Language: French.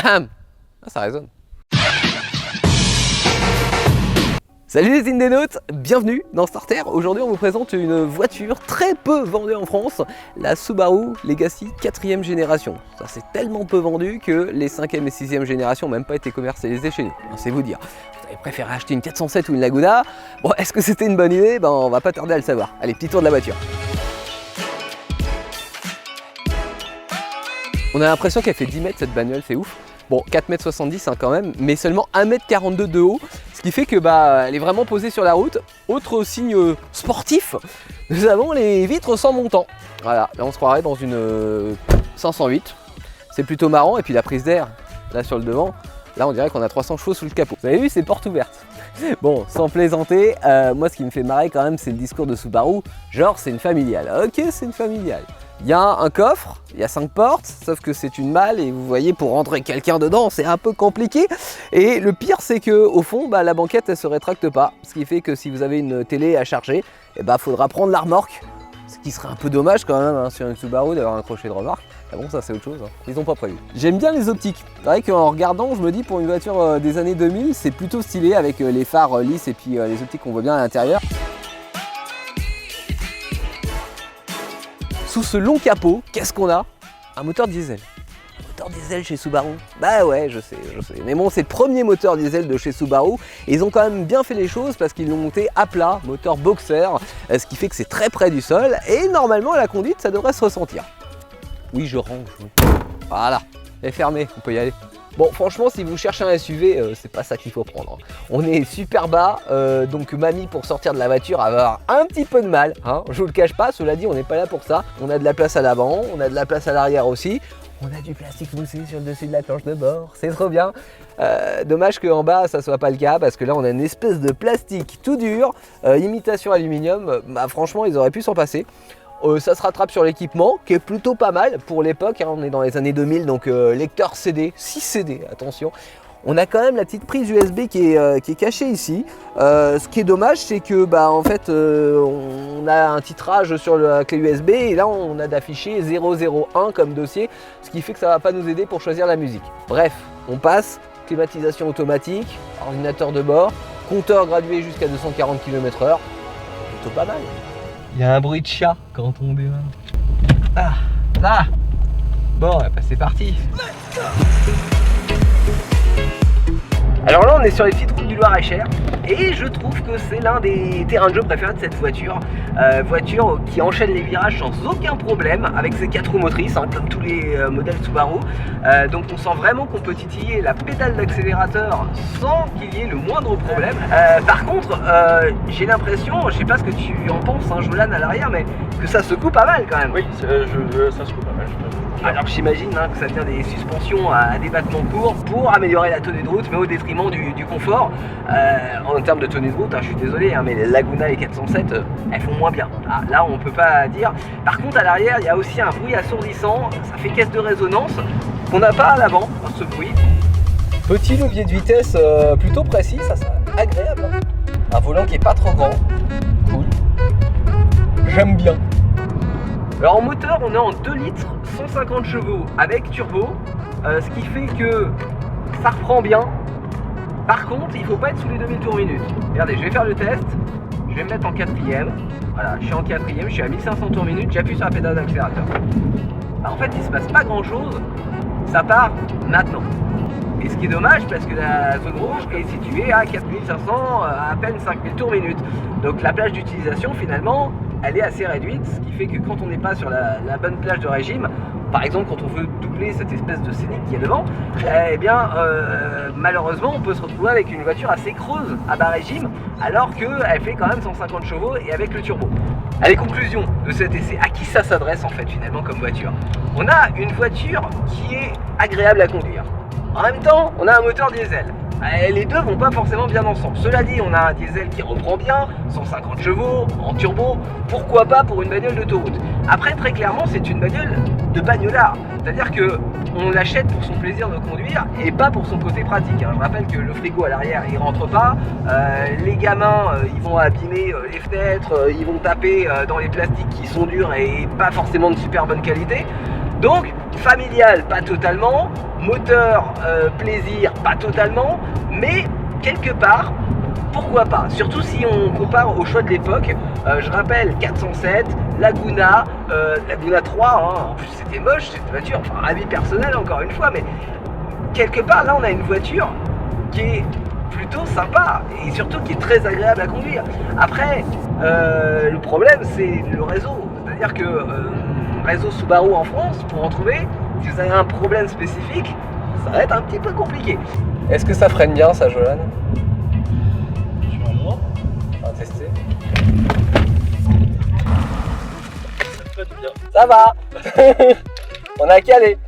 bam. Ah, ça résonne. Salut les Indénautes, bienvenue dans Starter. Aujourd'hui on vous présente une voiture très peu vendue en France, la Subaru Legacy 4ème génération. Ça c'est tellement peu vendu que les 5ème et 6ème générations n'ont même pas été commercialisées chez nous. C'est vous dire. Vous avez préféré acheter une 407 ou une Laguna. Bon, est-ce que c'était une bonne idée? Ben on va pas tarder à le savoir. Allez, petit tour de la voiture. On a l'impression qu'elle fait 10 mètres cette bagnole, c'est ouf. Bon, 4,70 m quand même, mais seulement 1,42 m de haut, ce qui fait que elle est vraiment posée sur la route. Autre signe sportif, nous avons les vitres sans montant. Voilà, là on se croirait dans une 508. C'est plutôt marrant, et puis la prise d'air, là sur le devant, là on dirait qu'on a 300 chevaux sous le capot. Vous avez vu, c'est porte ouverte. Bon, sans plaisanter, moi ce qui me fait marrer quand même, c'est le discours de Subaru, genre c'est une familiale. Ok, c'est une familiale. Il y a un coffre, il y a 5 portes, sauf que c'est une malle et vous voyez pour rentrer quelqu'un dedans c'est un peu compliqué. Et le pire c'est que au fond la banquette elle se rétracte pas, ce qui fait que si vous avez une télé à charger, faudra prendre la remorque, ce qui serait un peu dommage quand même sur une Subaru d'avoir un crochet de remorque. Ah bon, ça c'est autre chose, ils n'ont pas prévu. J'aime bien les optiques, c'est vrai qu'en regardant je me dis pour une voiture des années 2000 c'est plutôt stylé avec les phares lisses et puis les optiques qu'on voit bien à l'intérieur. Sous ce long capot, qu'est-ce qu'on a? Un moteur diesel. Un moteur diesel chez Subaru? Bah ouais, je sais. Mais bon, c'est le premier moteur diesel de chez Subaru. Et ils ont quand même bien fait les choses parce qu'ils l'ont monté à plat, moteur boxer, ce qui fait que c'est très près du sol. Et normalement, à la conduite, ça devrait se ressentir. Oui, je range. Voilà, elle est fermée, on peut y aller. Bon, franchement, si vous cherchez un SUV, c'est pas ça qu'il faut prendre. On est super bas, donc mamie, pour sortir de la voiture, va avoir un petit peu de mal. Je vous le cache pas, cela dit, on n'est pas là pour ça. On a de la place à l'avant, on a de la place à l'arrière aussi. On a du plastique moussé sur le dessus de la planche de bord, c'est trop bien. Dommage qu'en bas, ça soit pas le cas, parce que là, on a une espèce de plastique tout dur, imitation aluminium. Franchement, ils auraient pu s'en passer. Ça se rattrape sur l'équipement qui est plutôt pas mal pour l'époque, on est dans les années 2000, donc lecteur CD, 6 CD, attention. On a quand même la petite prise USB qui est cachée ici. Ce qui est dommage, c'est que en fait, on a un titrage sur la clé USB et là on a d'afficher 001 comme dossier, ce qui fait que ça va pas nous aider pour choisir la musique. Bref, on passe, climatisation automatique, ordinateur de bord, compteur gradué jusqu'à 240 km/h, plutôt pas mal. Il y a un bruit de chat quand on démarre. Ah, là. Bon, c'est parti. Alors là, on est sur les petites routes du Loir-et-Cher et je trouve que c'est l'un des terrains de jeu préférés de cette voiture. Voiture qui enchaîne les virages sans aucun problème avec ses 4 roues motrices, comme tous les modèles Subaru. Donc on sent vraiment qu'on peut titiller la pédale d'accélérateur sans qu'il y ait le moindre problème. Par contre, j'ai l'impression, je sais pas ce que tu en penses, Jolan à l'arrière, mais que ça secoue pas mal quand même. Oui, ça secoue pas mal. Alors j'imagine que ça vient des suspensions à débattement court pour améliorer la tenue de route, mais au détriment du confort. En termes de tenue de route, je suis désolé, mais les Laguna et 407, elles font moins bien. Là, on peut pas dire. Par contre, à l'arrière, il y a aussi un bruit assourdissant. Ça fait caisse de résonance qu'on n'a pas à l'avant, ce bruit. Petit levier de vitesse plutôt précis, ça c'est agréable. Un volant qui est pas trop grand, cool. J'aime bien. Alors en moteur, on est en 2 litres, 150 chevaux avec turbo, ce qui fait que ça reprend bien. Par contre, il ne faut pas être sous les 2000 tours minute. Regardez, je vais faire le test, je vais me mettre en 4ème. Voilà, je suis en 4ème, je suis à 1500 tours minute, j'appuie sur la pédale d'accélérateur. En fait, il ne se passe pas grand chose, ça part maintenant. Et ce qui est dommage parce que la zone rouge est située à 4500, à peine 5000 tours minute. Donc la plage d'utilisation finalement, elle est assez réduite, ce qui fait que quand on n'est pas sur la bonne plage de régime, par exemple quand on veut doubler cette espèce de scénic qui est devant, malheureusement on peut se retrouver avec une voiture assez creuse à bas régime, alors qu'elle fait quand même 150 chevaux et avec le turbo. Allez, conclusion de cet essai, à qui ça s'adresse en fait finalement comme voiture? On a une voiture qui est agréable à conduire. En même temps, on a un moteur diesel. Les deux vont pas forcément bien ensemble. Cela dit, on a un diesel qui reprend bien, 150 chevaux, en turbo, pourquoi pas pour une bagnole d'autoroute. Après, très clairement, c'est une bagnole de bagnolard. C'est-à-dire que on l'achète pour son plaisir de conduire et pas pour son côté pratique. Je rappelle que le frigo à l'arrière, il rentre pas. Les gamins, ils vont abîmer les fenêtres, ils vont taper dans les plastiques qui sont durs et pas forcément de super bonne qualité. Donc, familial, pas totalement, moteur plaisir, pas totalement, mais quelque part, pourquoi pas? Surtout si on compare au choix de l'époque. Je rappelle 407, Laguna, Laguna 3, hein. En plus c'était moche cette voiture, enfin avis personnel encore une fois, mais quelque part là on a une voiture qui est plutôt sympa et surtout qui est très agréable à conduire. Après, le problème c'est le réseau, c'est-à-dire que réseau Subaru en France, pour en trouver, si vous avez un problème spécifique, ça va être un petit peu compliqué. Est-ce que ça freine bien ça, Jolan? Sur un moment, On va tester. ça fait du bien. Ça va. On a calé.